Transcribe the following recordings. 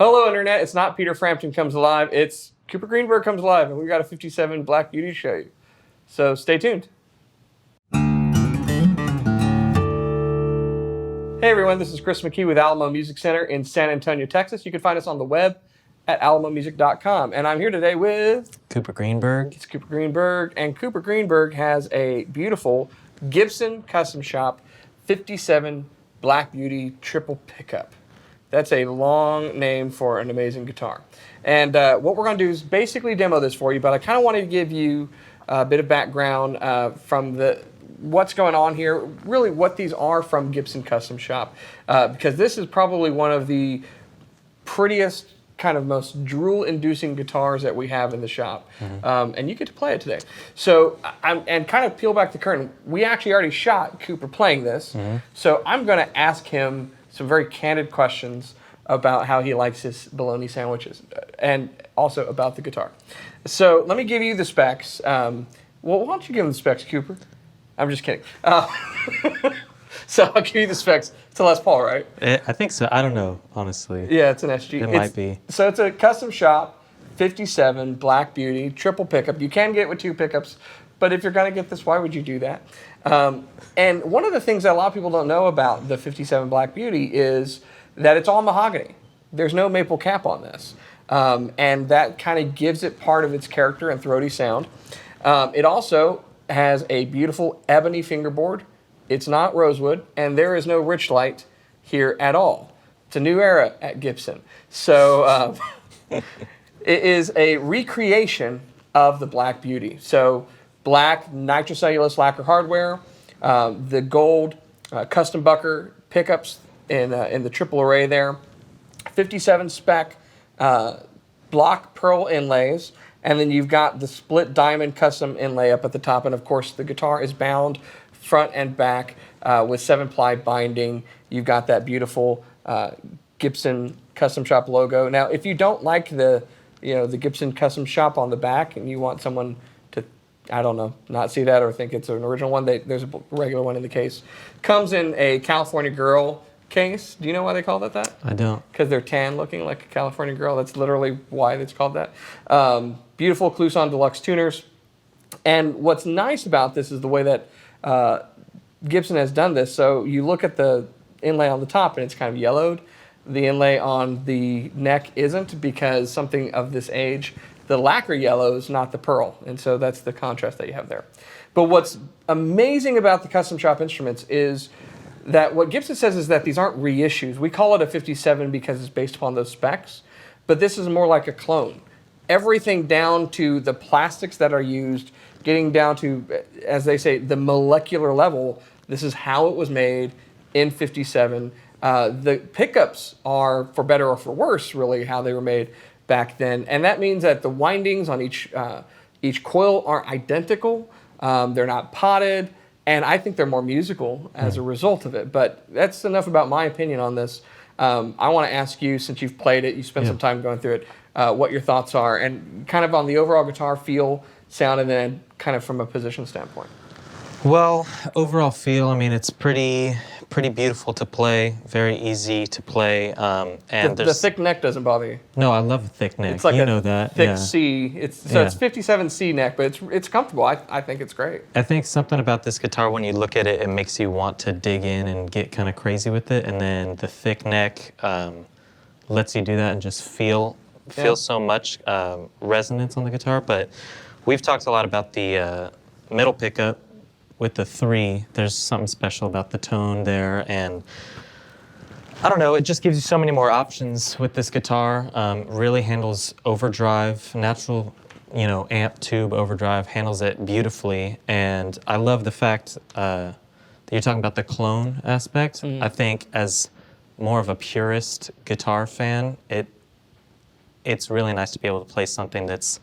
Hello, Internet. It's not Peter Frampton Comes Alive. It's Cooper Greenberg Comes Alive, and we've got a 57 Black Beauty to show you. So stay tuned. Hey, everyone. This is Chris McKee with Alamo Music Center in San Antonio, Texas. You can find us on the web at alamomusic.com. And I'm here today with... Cooper Greenberg. It's Cooper Greenberg. And Cooper Greenberg has a beautiful Gibson Custom Shop 57 Black Beauty triple pickup. That's a long name for an amazing guitar. And what we're going to do is basically demo this for you, but I kind of wanted to give you a bit of background from what's going on here, really what these are from Gibson Custom Shop, because this is probably one of the prettiest, kind of most drool-inducing guitars that we have in the shop. Mm-hmm. And you get to play it today. So, and kind of peel back the curtain, we actually already shot Cooper playing this, mm-hmm. So I'm going to ask him some very candid questions about how he likes his bologna sandwiches, and also about the guitar. So let me give you the specs. Well, why don't you give him the specs, Cooper? I'm just kidding. So I'll give you the specs. It's a Les Paul, right? I think so. I don't know, honestly. Yeah, it's an SG. It might be. So it's a custom shop, 57 Black Beauty, triple pickup. You can get it with 2 pickups, but if you're going to get this, why would you do that? And one of the things that a lot of people don't know about the 57 Black Beauty is that it's all mahogany. There's no maple cap on this. And that kind of gives it part of its character and throaty sound. It also has a beautiful ebony fingerboard. It's not rosewood, and there is no rich light here at all. It's a new era at Gibson. So it is a recreation of the Black Beauty. So black nitrocellulose lacquer hardware, the gold custom bucker pickups in the triple array there, 57 spec block pearl inlays, and then you've got the split diamond custom inlay up at the top, and of course the guitar is bound front and back with 7-ply binding. You've got that beautiful Gibson Custom Shop logo. Now, if you don't like the Gibson Custom Shop on the back, and you want someone to, I don't know, not see that or think it's an original one, there's a regular one in the case. Comes in a California Girl case. Do you know why they call it that? I don't. Because they're tan looking like a California Girl. That's literally why it's called that. Beautiful Kluson Deluxe tuners. And what's nice about this is the way that Gibson has done this. So you look at the inlay on the top and it's kind of yellowed. The inlay on the neck isn't, because something of this age, the lacquer yellows, not the pearl. And so that's the contrast that you have there. But what's amazing about the Custom Shop instruments is that what Gibson says is that these aren't reissues. We call it a 57 because it's based upon those specs, but this is more like a clone. Everything down to the plastics that are used, getting down to, as they say, the molecular level, this is how it was made in 57. The pickups are, for better or for worse, really how they were made back then. And that means that the windings on each coil are identical. They're not potted. And I think they're more musical as a result of it. But that's enough about my opinion on this. I want to ask you, since you've played it, you spent some time going through it, what your thoughts are, and kind of on the overall guitar feel, sound, and then kind of from a position standpoint. Well, overall feel, I mean, it's pretty beautiful to play, very easy to play. And the thick neck doesn't bother you? No, I love a thick neck. It's like you know that. Thick C. It's 57 C neck, but it's comfortable. I think it's great. I think something about this guitar, when you look at it, it makes you want to dig in and get kind of crazy with it. And then the thick neck lets you do that and just feel so much resonance on the guitar. But we've talked a lot about the middle pickup. With the 3, there's something special about the tone there, and I don't know, it just gives you so many more options with this guitar. Really handles overdrive, natural, amp tube overdrive, handles it beautifully, and I love the fact that you're talking about the clone aspect. I think as more of a purist guitar fan, it's really nice to be able to play something that's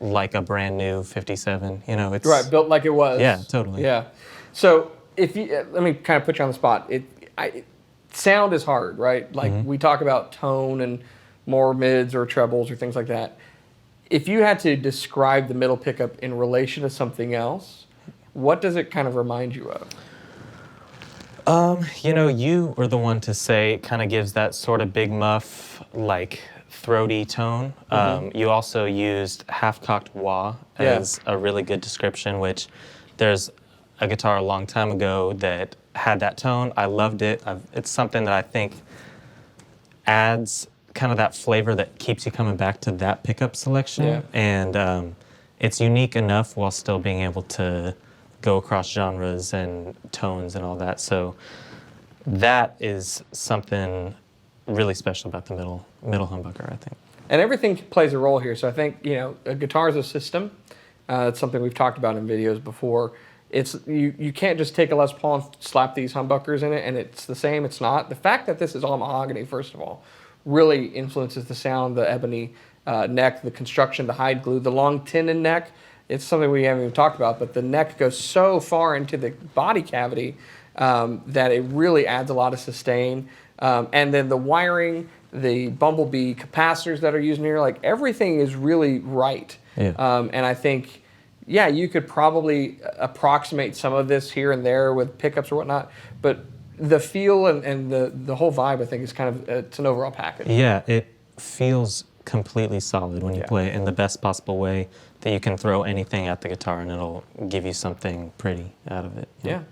like a brand new 57, it's right, built like it was. Yeah, totally. Yeah. So if you let me kind of put you on the spot. Sound is hard, right? Like we talk about tone and more mids or trebles or things like that. If you had to describe the middle pickup in relation to something else, what does it kind of remind you of? You know, you were the one to say it kind of gives that sort of big muff, like throaty tone. You also used half-cocked wah as a really good description, which there's a guitar a long time ago that had that tone. I loved it. It's something that I think adds kind of that flavor that keeps you coming back to that pickup selection. Yeah. And it's unique enough while still being able to go across genres and tones and all that. So that is something really special about the middle humbucker, I think. And everything plays a role here. So I think, you know, a guitar is a system. It's something we've talked about in videos before. It's you can't just take a Les Paul and slap these humbuckers in it and it's the same. It's not. The fact that this is all mahogany, first of all, really influences the sound, the ebony neck, the construction, the hide glue, the long tenon neck. It's something we haven't even talked about, but the neck goes so far into the body cavity that it really adds a lot of sustain. And then the wiring, the bumblebee capacitors that are used in here, like everything is really right. Yeah. And I think, yeah, you could probably approximate some of this here and there with pickups or whatnot, but the feel and the whole vibe, I think, is kind of, it's an overall package. Yeah, it feels completely solid when you play it in the best possible way that you can throw anything at the guitar and it'll give you something pretty out of it. Yeah.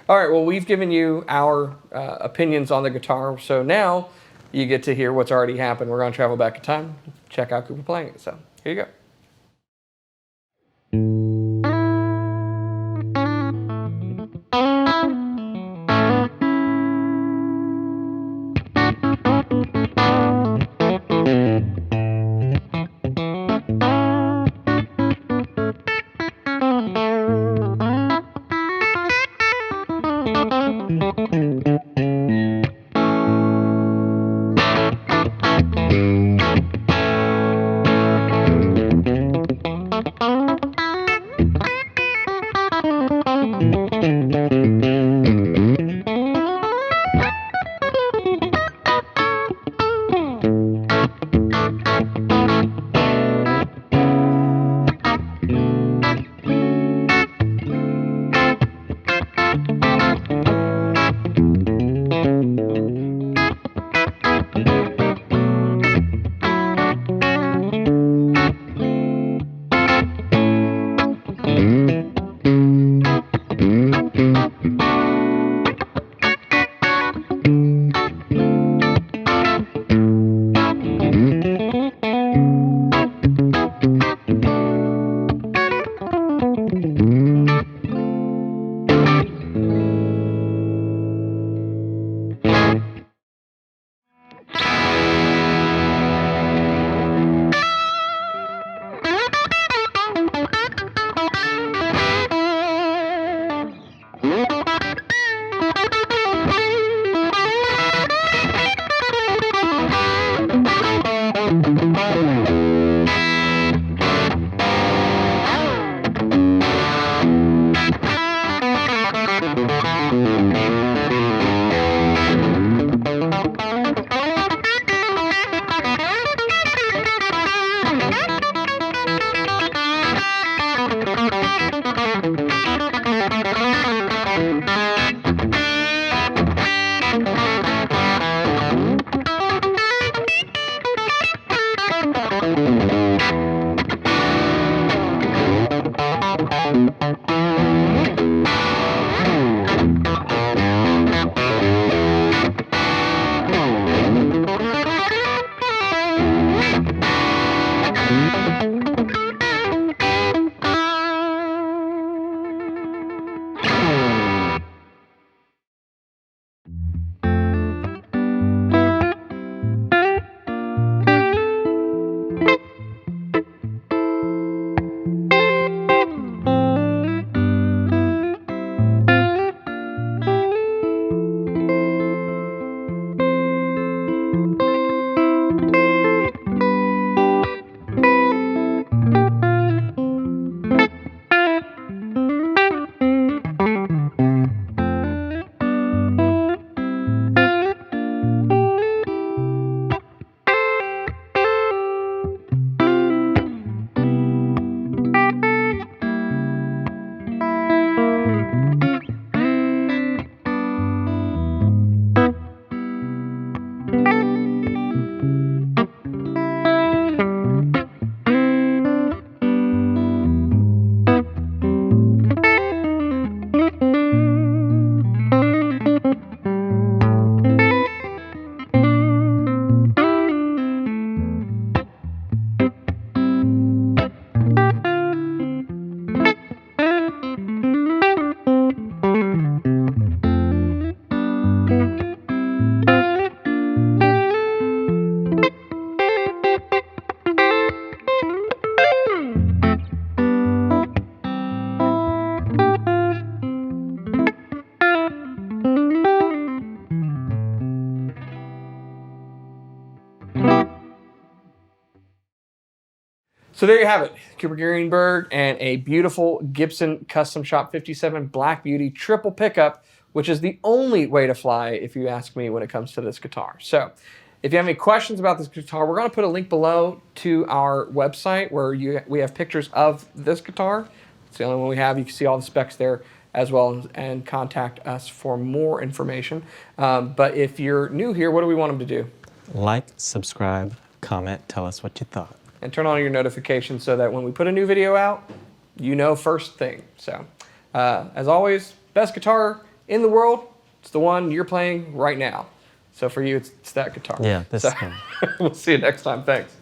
All right, well, we've given you our opinions on the guitar, so now you get to hear what's already happened. We're going to travel back in time, check out Cooper playing it. So here you go. So there you have it, Cooper Greenberg and a beautiful Gibson Custom Shop 57 Black Beauty triple pickup, which is the only way to fly, if you ask me, when it comes to this guitar. So if you have any questions about this guitar, we're going to put a link below to our website where we have pictures of this guitar. It's the only one we have. You can see all the specs there as well, and contact us for more information. But if you're new here, what do we want them to do? Like, subscribe, comment, tell us what you thought. And turn on your notifications so that when we put a new video out, you know first thing. So, as always, best guitar in the world. It's the one you're playing right now. So for you, it's that guitar. Yeah, this so, is fun. We'll see you next time. Thanks.